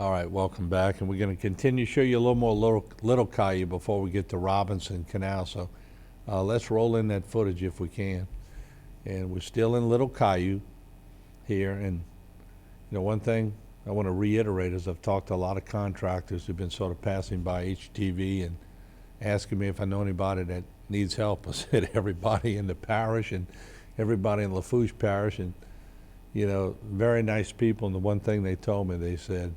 All right, welcome back, and we're going to continue to show you a little more little Caillou before we get to Robinson Canal. So let's roll in that footage if we can. And we're still in Little Caillou here, and one thing I want to reiterate is I've talked to a lot of contractors who've been sort of passing by HTV and asking me if I know anybody that needs help. I said everybody in the parish and everybody in Lafourche Parish, and very nice people. And the one thing they told me, they said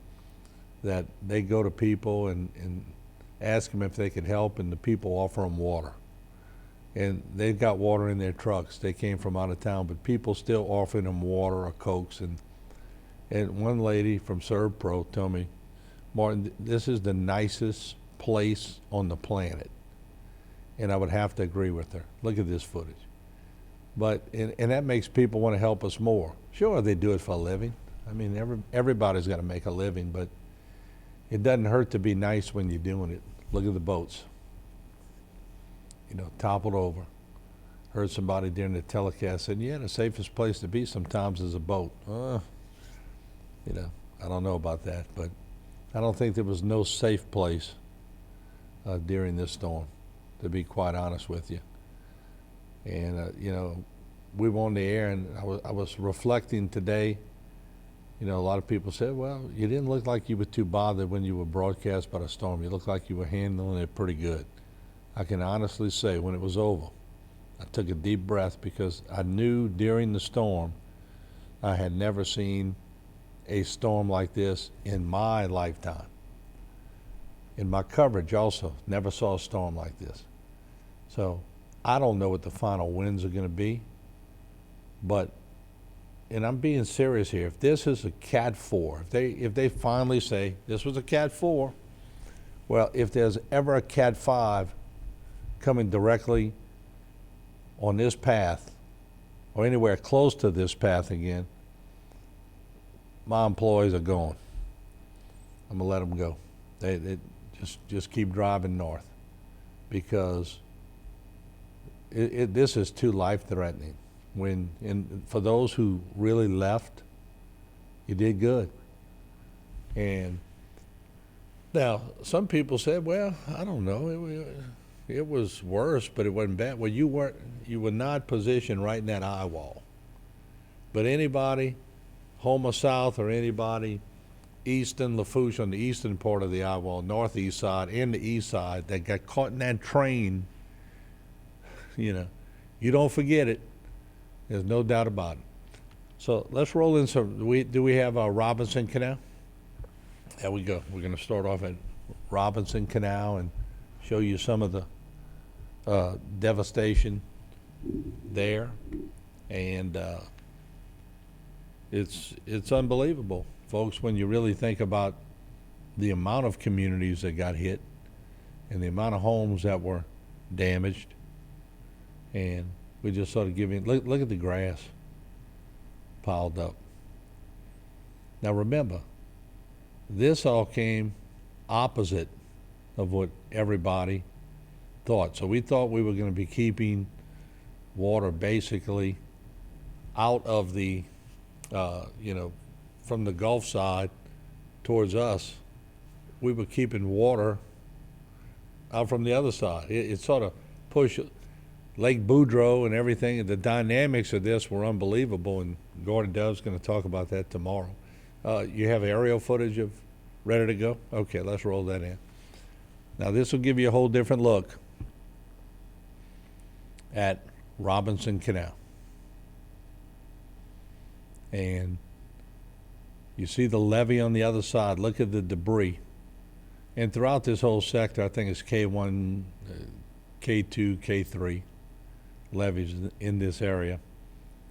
that they go to people and ask them if they could help, and the people offer them water. And they've got water in their trucks. They came from out of town, but people still offering them water or Cokes. And one lady from ServPro told me, Martin, this is the nicest place on the planet. And I would have to agree with her. Look at this footage. But, and that makes people want to help us more. Sure, they do it for a living. I mean, everybody's got to make a living, but it doesn't hurt to be nice when you're doing it. Look at the boats. Toppled over. Heard somebody during the telecast said, yeah, the safest place to be sometimes is a boat. I don't know about that, but I don't think there was no safe place during this storm, to be quite honest with you. And, we were on the air, and I was reflecting today. A lot of people said, well, you didn't look like you were too bothered when you were broadcast by the storm. You looked like you were handling it pretty good. I can honestly say when it was over, I took a deep breath because I knew during the storm I had never seen a storm like this in my lifetime. In my coverage also, never saw a storm like this. So I don't know what the final winds are going to be, but, and I'm being serious here, if this is a Cat 4, if they finally say this was a Cat 4, well, if there's ever a Cat 5 coming directly on this path or anywhere close to this path again, my employees are gone. I'm gonna let them go. They just keep driving north, because this is too life-threatening. For those who really left, you did good. And now some people said, well, I don't know, it was worse, but it wasn't bad. Well, you were not positioned right in that eye wall. But anybody, Homer South, or anybody eastern Lafourche on the eastern part of the eye wall, northeast side and the east side, that got caught in that train, you don't forget it. There's no doubt about it. So let's roll in some. Do we have Robinson Canal? There we go. We're going to start off at Robinson Canal and show you some of the devastation there, and it's unbelievable, folks, when you really think about the amount of communities that got hit and the amount of homes that were damaged. And we just sort of look at the grass piled up. Now remember, this all came opposite of what everybody thought. So we thought we were going to be keeping water basically out of the, from the Gulf side towards us. We were keeping water out from the other side. It sort of pushed Lake Boudreaux and everything. The dynamics of this were unbelievable, and Gordon Dove's going to talk about that tomorrow. You have aerial footage ready to go? Okay, let's roll that in. Now this will give you a whole different look at Robinson Canal. And you see the levee on the other side. Look at the debris. And throughout this whole sector, I think it's K1, K2, K3 levees in this area.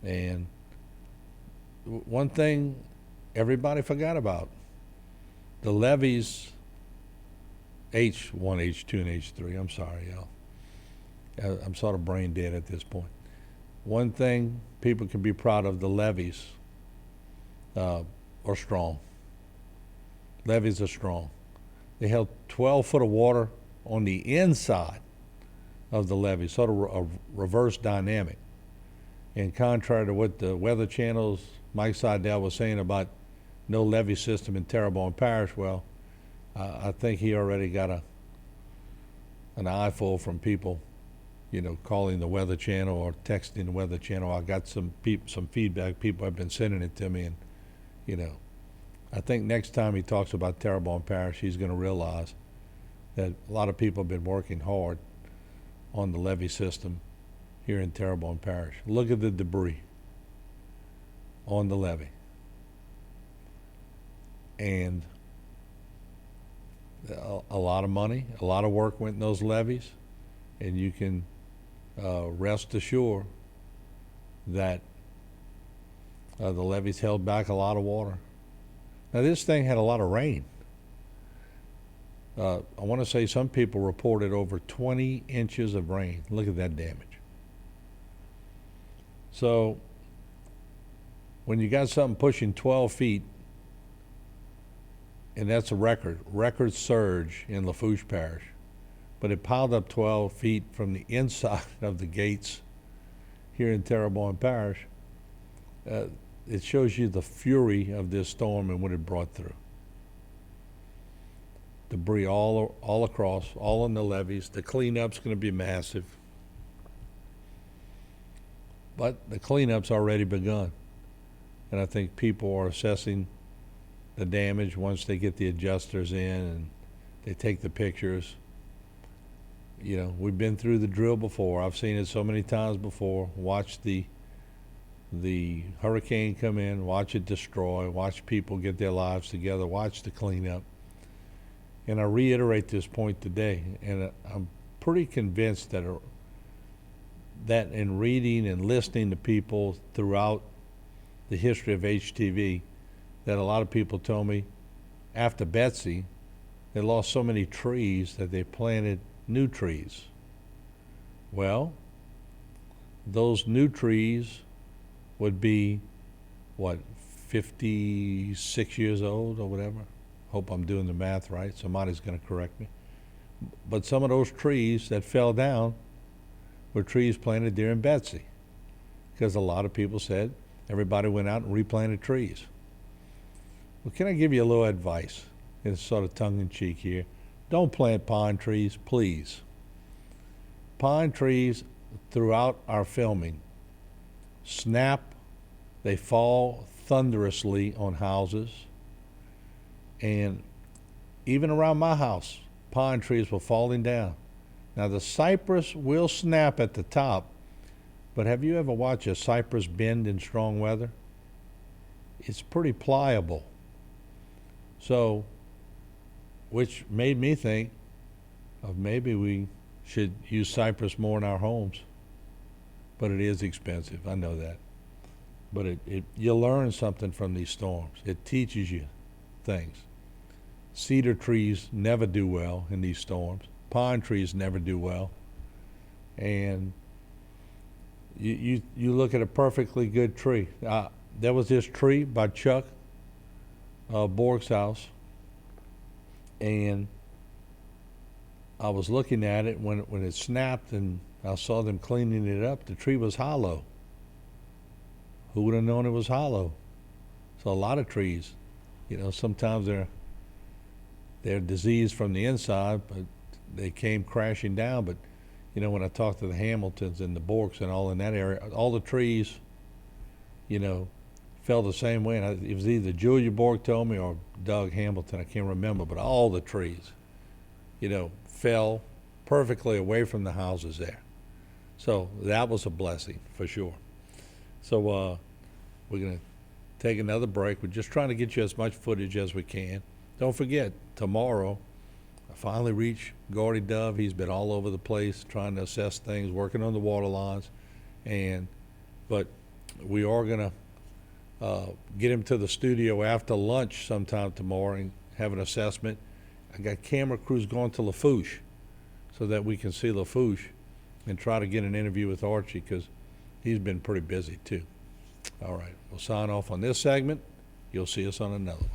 And one thing everybody forgot about, the levees, H1, H2, and H3, I'm sorry, y'all. I'm sort of brain dead at this point. One thing people can be proud of, the levees are strong. Levees are strong. They held 12 foot of water on the inside of the levee, sort of a reverse dynamic. And contrary to what the Weather Channel's Mike Seidel was saying about no levee system in Terrebonne Parish. Well, I think he already got an eyeful from people, calling the Weather Channel or texting the Weather Channel. I got some feedback. People have been sending it to me, and I think next time he talks about Terrebonne Parish, he's going to realize that a lot of people have been working hard on the levee system here in Terrebonne Parish. Look at the debris on the levee. And a lot of money, a lot of work went in those levees, and you can rest assured that the levees held back a lot of water. Now, this thing had a lot of rain. I want to say some people reported over 20 inches of rain. Look at that damage. So when you got something pushing 12 feet, and that's a record surge in Lafourche Parish, but it piled up 12 feet from the inside of the gates here in Terrebonne Parish, it shows you the fury of this storm and what it brought through. Debris all across, all on the levees. The cleanup's going to be massive. But the cleanup's already begun. And I think people are assessing the damage once they get the adjusters in and they take the pictures. We've been through the drill before. I've seen it so many times before. Watch the hurricane come in, watch it destroy, watch people get their lives together, watch the cleanup. And I reiterate this point today, and I'm pretty convinced that in reading and listening to people throughout the history of HTV, that a lot of people told me after Betsy, they lost so many trees that they planted new trees. Well, those new trees would be, 56 years old or whatever? Hope I'm doing the math right. Somebody's going to correct me. But some of those trees that fell down were trees planted during Betsy, because a lot of people said everybody went out and replanted trees. Well, can I give you a little advice? It's sort of tongue-in-cheek here. Don't plant pine trees, please. Pine trees throughout our filming snap, they fall thunderously on houses, and even around my house, pine trees were falling down. Now, the cypress will snap at the top, but have you ever watched a cypress bend in strong weather? It's pretty pliable. So, which made me think of maybe we should use cypress more in our homes. But it is expensive, I know that. But you learn something from these storms. It teaches you things. Cedar trees never do well in these storms. Pine trees never do well. And you look at a perfectly good tree. There was this tree by Chuck Borg's house, and I was looking at it when it snapped, and I saw them cleaning it up. The tree was hollow. Who would have known it was hollow? So a lot of trees, sometimes they're diseased from the inside, but they came crashing down. But when I talked to the Hamiltons and the Borks and all in that area, all the trees, fell the same way. And it was either Julia Bork told me or Doug Hamilton, I can't remember, but all the trees, fell perfectly away from the houses there. So that was a blessing for sure. So we're going to take another break. We're just trying to get you as much footage as we can. Don't forget, tomorrow, I finally reached Gordy Dove. He's been all over the place trying to assess things, working on the water lines. But we are going to get him to the studio after lunch sometime tomorrow and have an assessment. I got camera crews going to Lafourche so that we can see Lafourche and try to get an interview with Archie, because he's been pretty busy too. All right, we'll sign off on this segment. You'll see us on another one.